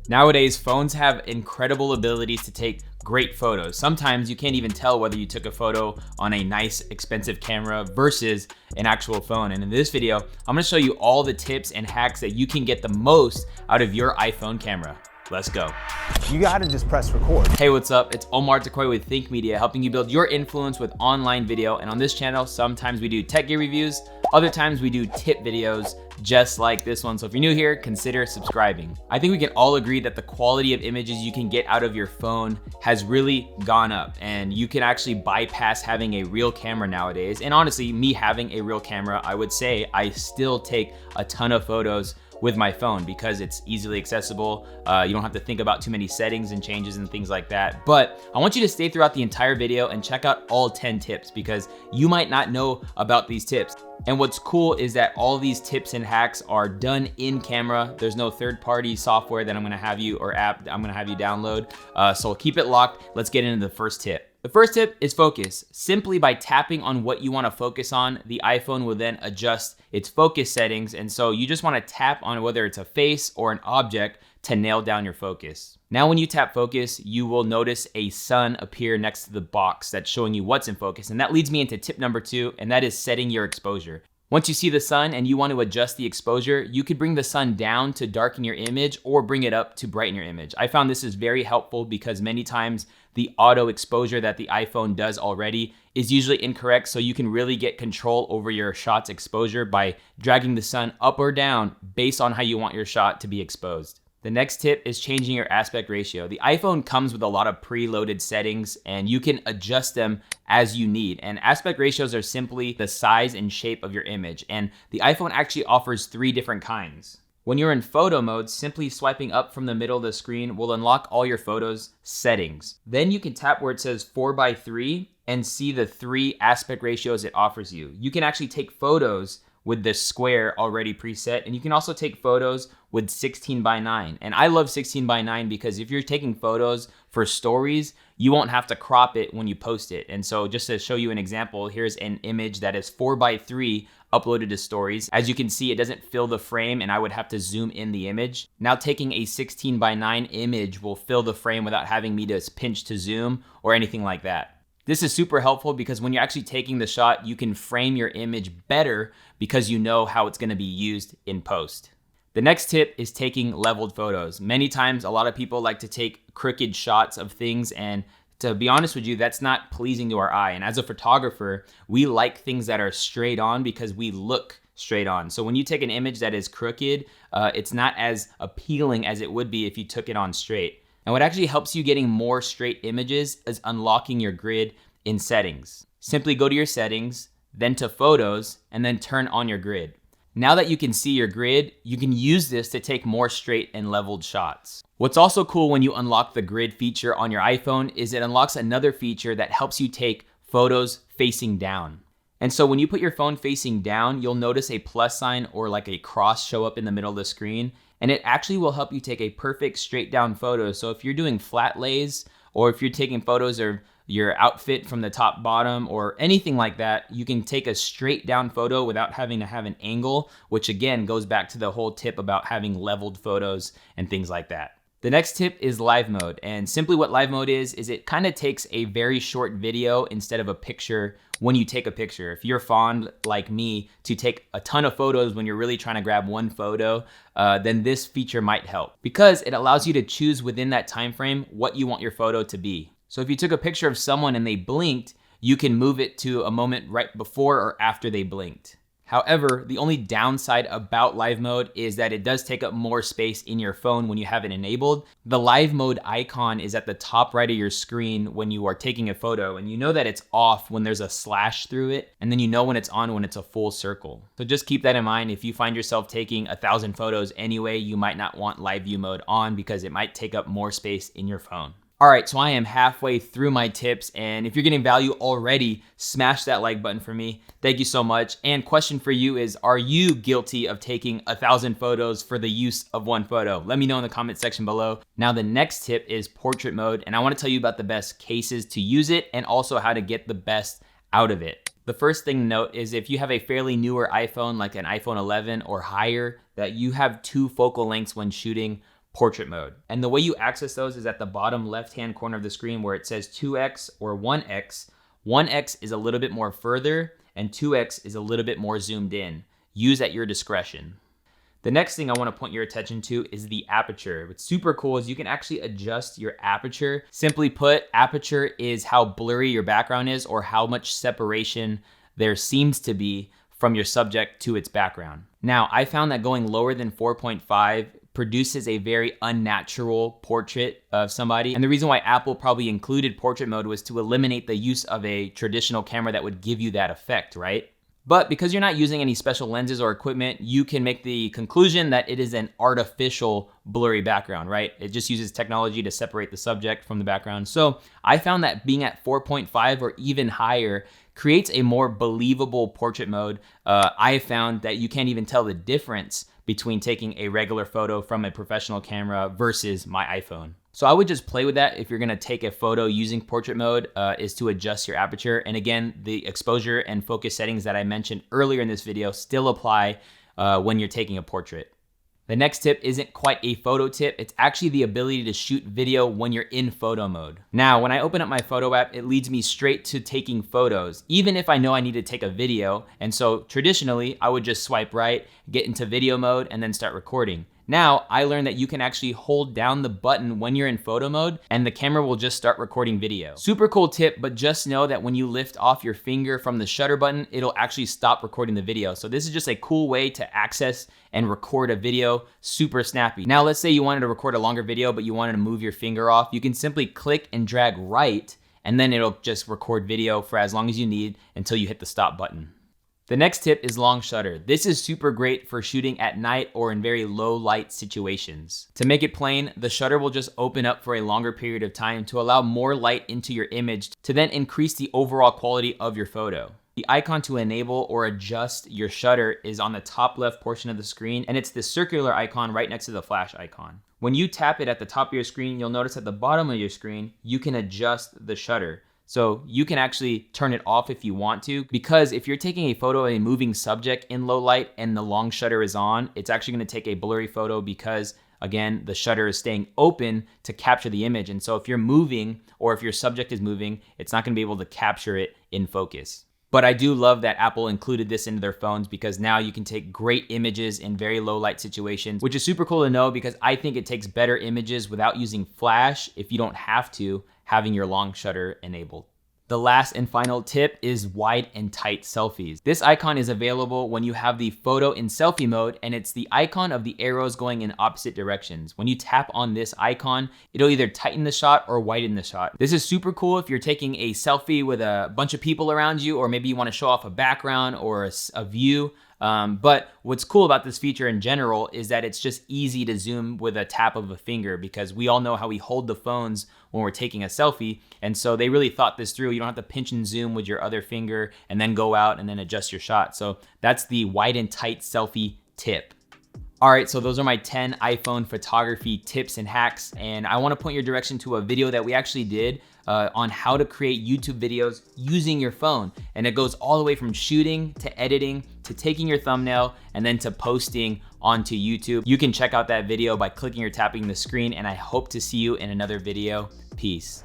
Nowadays, phones have incredible abilities to take great photos. Sometimes you can't even tell whether you took a photo on a nice, expensive camera versus an actual phone. And in this video, I'm gonna show you all the tips and hacks that you can get the most out of your iPhone camera. Let's go. You gotta just press record. Hey, what's up? It's omareltakrori with Think Media, helping you build your influence with online video. And on this channel, sometimes we do tech gear reviews, other times we do tip videos, just like this one. So if you're new here, consider subscribing. I think we can all agree that the quality of images you can get out of your phone has really gone up, and you can actually bypass having a real camera nowadays. And honestly, me having a real camera, I would say I still take a ton of photos with my phone because it's easily accessible. You don't have to think about too many settings and changes and things like that. But I want you to stay throughout the entire video and check out all 10 tips because you might not know about these tips. And what's cool is that all these tips and hacks are done in camera. There's no third-party software that I'm gonna have you, or app that I'm gonna have you download. So keep it locked. Let's get into the first tip. The first tip is focus. Simply by tapping on what you wanna focus on, the iPhone will then adjust its focus settings. And so you just wanna tap on whether it's a face or an object to nail down your focus. Now, when you tap focus, you will notice a sun appear next to the box that's showing you what's in focus. And that leads me into tip number 2, and that is setting your exposure. Once you see the sun and you want to adjust the exposure, you could bring the sun down to darken your image or bring it up to brighten your image. I found this is very helpful because many times the auto exposure that the iPhone does already is usually incorrect. So you can really get control over your shot's exposure by dragging the sun up or down based on how you want your shot to be exposed. The next tip is changing your aspect ratio. The iPhone comes with a lot of preloaded settings and you can adjust them as you need. And aspect ratios are simply the size and shape of your image. And the iPhone actually offers 3 different kinds. When you're in photo mode, simply swiping up from the middle of the screen will unlock all your photos settings. Then you can tap where it says 4:3 and see the 3 aspect ratios it offers you. You can actually take photos with the square already preset, and you can also take photos with 16:9. And I love 16:9 because if you're taking photos for stories, you won't have to crop it when you post it. And so just to show you an example, here's an image that is 4:3 uploaded to stories. As you can see, it doesn't fill the frame and I would have to zoom in the image. Now taking a 16:9 image will fill the frame without having me to pinch to zoom or anything like that. This is super helpful because when you're actually taking the shot, you can frame your image better because you know how it's gonna be used in post. The next tip is taking leveled photos. Many times, a lot of people like to take crooked shots of things, and to be honest with you, that's not pleasing to our eye. And as a photographer, we like things that are straight on because we look straight on. So when you take an image that is crooked, it's not as appealing as it would be if you took it on straight. And what actually helps you getting more straight images is unlocking your grid in settings. Simply go to your settings, then to photos, and then turn on your grid. Now that you can see your grid, you can use this to take more straight and leveled shots. What's also cool when you unlock the grid feature on your iPhone is it unlocks another feature that helps you take photos facing down. And so when you put your phone facing down, you'll notice a plus sign or like a cross show up in the middle of the screen. And it actually will help you take a perfect straight down photo. So if you're doing flat lays, or if you're taking photos of your outfit from the top bottom or anything like that, you can take a straight down photo without having to have an angle, which again goes back to the whole tip about having leveled photos and things like that. The next tip is live mode. And simply what live mode is it kind of takes a very short video instead of a picture when you take a picture. If you're fond, like me, to take a ton of photos when you're really trying to grab one photo, then this feature might help because it allows you to choose within that time frame what you want your photo to be. So if you took a picture of someone and they blinked, you can move it to a moment right before or after they blinked. However, the only downside about live mode is that it does take up more space in your phone when you have it enabled. The live mode icon is at the top right of your screen when you are taking a photo, and you know that it's off when there's a slash through it, and then you know when it's on when it's a full circle. So just keep that in mind. If you find yourself taking 1,000 photos anyway, you might not want live view mode on because it might take up more space in your phone. All right, so I am halfway through my tips, and if you're getting value already, smash that like button for me. Thank you so much. And question for you is, are you guilty of taking 1,000 photos for the use of one photo? Let me know in the comment section below. Now, the next tip is portrait mode, and I wanna tell you about the best cases to use it and also how to get the best out of it. The first thing to note is if you have a fairly newer iPhone, like an iPhone 11 or higher, that you have 2 focal lengths when shooting portrait mode. And the way you access those is at the bottom left-hand corner of the screen where it says 2x or 1x. 1x is a little bit more further and 2x is a little bit more zoomed in. Use at your discretion. The next thing I want to point your attention to is the aperture. What's super cool is you can actually adjust your aperture. Simply put, aperture is how blurry your background is or how much separation there seems to be from your subject to its background. Now, I found that going lower than 4.5 produces a very unnatural portrait of somebody. And the reason why Apple probably included portrait mode was to eliminate the use of a traditional camera that would give you that effect, right? But because you're not using any special lenses or equipment, you can make the conclusion that it is an artificial blurry background, right? It just uses technology to separate the subject from the background. So I found that being at 4.5 or even higher creates a more believable portrait mode. I have found that you can't even tell the difference between taking a regular photo from a professional camera versus my iPhone. So I would just play with that if you're gonna take a photo using portrait mode, is to adjust your aperture. And again, the exposure and focus settings that I mentioned earlier in this video still apply when you're taking a portrait. The next tip isn't quite a photo tip. It's actually the ability to shoot video when you're in photo mode. Now, when I open up my photo app, it leads me straight to taking photos, even if I know I need to take a video. And so traditionally, I would just swipe right, get into video mode, and then start recording. Now, I learned that you can actually hold down the button when you're in photo mode and the camera will just start recording video. Super cool tip, but just know that when you lift off your finger from the shutter button, it'll actually stop recording the video. So this is just a cool way to access and record a video, super snappy. Now, let's say you wanted to record a longer video, but you wanted to move your finger off. You can simply click and drag right, and then it'll just record video for as long as you need until you hit the stop button. The next tip is long shutter. This is super great for shooting at night or in very low light situations. To make it plain, the shutter will just open up for a longer period of time to allow more light into your image to then increase the overall quality of your photo. The icon to enable or adjust your shutter is on the top left portion of the screen, and it's the circular icon right next to the flash icon. When you tap it at the top of your screen, you'll notice at the bottom of your screen, you can adjust the shutter. So you can actually turn it off if you want to, because if you're taking a photo of a moving subject in low light and the long shutter is on, it's actually gonna take a blurry photo because, again, the shutter is staying open to capture the image. And so if you're moving or if your subject is moving, it's not gonna be able to capture it in focus. But I do love that Apple included this into their phones because now you can take great images in very low light situations, which is super cool to know because I think it takes better images without using flash if you don't have to, having your long shutter enabled. The last and final tip is wide and tight selfies. This icon is available when you have the photo in selfie mode, and it's the icon of the arrows going in opposite directions. When you tap on this icon, it'll either tighten the shot or widen the shot. This is super cool if you're taking a selfie with a bunch of people around you, or maybe you want to show off a background or a view. But what's cool about this feature in general is that it's just easy to zoom with a tap of a finger because we all know how we hold the phones when we're taking a selfie. And so they really thought this through. You don't have to pinch and zoom with your other finger and then go out and then adjust your shot. So that's the wide and tight selfie tip. All right, so those are my 10 iPhone photography tips and hacks. And I wanna point your direction to a video that we actually did on how to create YouTube videos using your phone. And it goes all the way from shooting to editing to taking your thumbnail and then to posting onto YouTube. You can check out that video by clicking or tapping the screen, and I hope to see you in another video. Peace.